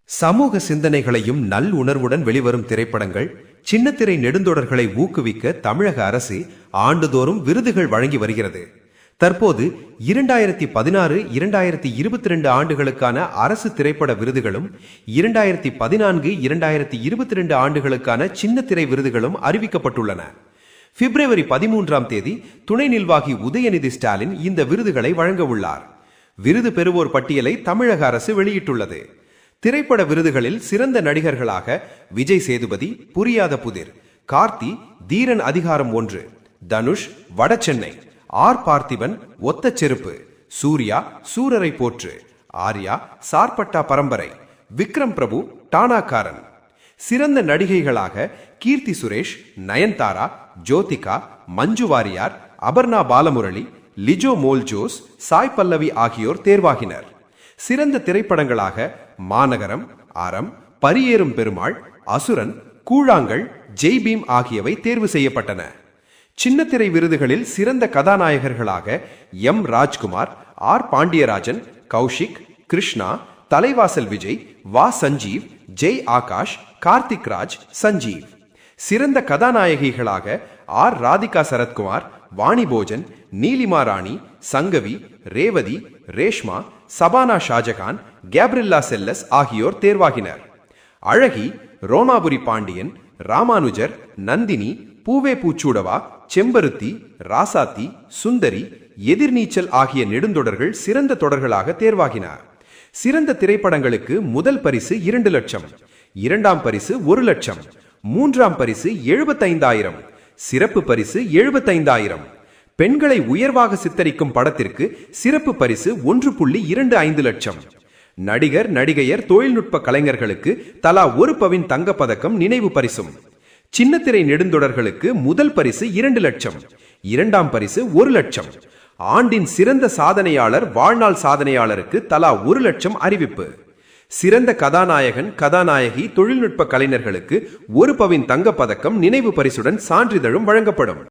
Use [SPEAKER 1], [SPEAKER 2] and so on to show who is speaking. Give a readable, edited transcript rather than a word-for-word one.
[SPEAKER 1] சமூக சிந்தனைகளையும் நல் உணர்வுடன் வெளிவரும் திரைப்படங்கள், சின்னத்திரை நெடுந்தொடர்களை ஊக்குவிக்க தமிழக அரசு ஆண்டுதோறும் விருதுகள் வழங்கி வருகிறது. தற்போது 2016-2022 ஆண்டுகளுக்கான அரசு திரைப்பட விருதுகளும் 2014-2022 ஆண்டுகளுக்கான சின்னத்திரை விருதுகளும் அறிவிக்கப்பட்டுள்ளன. பிப்ரவரி 13ஆம் தேதி துணை நிர்வாகி உதயநிதி ஸ்டாலின் இந்த விருதுகளை வழங்க உள்ளார். விருது பெறுவோர் பட்டியலை தமிழக அரசு வெளியிட்டுள்ளது. திரைப்பட விருதுகளில் சிறந்த நடிகர்களாக விஜய் சேதுபதி புரியாத புதிர், கார்த்தி தீரன் அதிகாரம் 1, தனுஷ் வடசென்னை, ஆர் பார்த்திபன் ஒத்த செருப்பு, சூர்யா சூரரை போற்று, ஆர்யா சார்பட்டா பரம்பரை, விக்ரம் பிரபு டானாக்காரன். சிறந்த நடிகைகளாக கீர்த்தி சுரேஷ், நயன்தாரா, ஜோதிகா, மஞ்சு வாரியார், அபர்ணா பாலமுரளி, லிஜோ மோல் ஜோஸ், சாய் பல்லவி ஆகியோர் தேர்வாகினர். சிறந்த திரைப்படங்களாக மாநகரம், அறம், பரியேறும் பெருமாள், அசுரன், கூழாங்கல், ஜெய்பீம் ஆகியவை தேர்வு செய்யப்பட்டன. சின்னத்திரை விருதுகளில் சிறந்த கதாநாயகர்களாக எம் ராஜ்குமார், ஆர் பாண்டியராஜன், கௌஷிக், கிருஷ்ணா, தலைவாசல் விஜய், வா சஞ்சீவ், ஜெய் ஆகாஷ், கார்த்திக் ராஜ், சஞ்சீவ். சிறந்த கதாநாயகிகளாக ஆர் ராதிகா சரத்குமார், வாணிபோஜன், நீலிமா ராணி, சங்கவி, ரேவதி, ரேஷ்மா, சபானா ஷாஜகான், கேப்ரில்லா செல்லஸ் ஆகியோர் தேர்வாகினர். அழகி ரோமாபுரி பாண்டியன், ராமானுஜர், நந்தினி, பூவே பூச்சூடவா, செம்பருத்தி, ராசாத்தி, சுந்தரி, எதிர்நீச்சல் ஆகிய நெடுந்தொடர்கள் சிறந்த தொடர்களாக தேர்வாகினார். சிறந்த திரைப்படங்களுக்கு முதல் பரிசு 2 லட்சம், இரண்டாம் பரிசு 1 லட்சம், மூன்றாம் பரிசு 75,000, சிறப்பு பரிசு 75,000. பெண்களை உயர்வாக சித்தரிக்கும் படத்திற்கு சிறப்பு பரிசு 1.25 லட்சம். நடிகர் நடிகையர் தொழில்நுட்ப கலைஞர்களுக்கு தலா 1 பவின் தங்கப்பதக்கம் நினைவு பரிசும். சின்னத்திரை நெடுந்தொடர்களுக்கு முதல் பரிசு 2 லட்சம், இரண்டாம் பரிசு 1 லட்சம். ஆண்டின் சிறந்த சாதனையாளர் வாழ்நாள் சாதனையாளருக்கு தலா 1 லட்சம் அறிவிப்பு. சிறந்த கதாநாயகன் கதாநாயகி தொழில்நுட்ப கலைஞர்களுக்கு 1 பவின் தங்கப்பதக்கம் நினைவு பரிசுடன் சான்றிதழும் வழங்கப்படும்.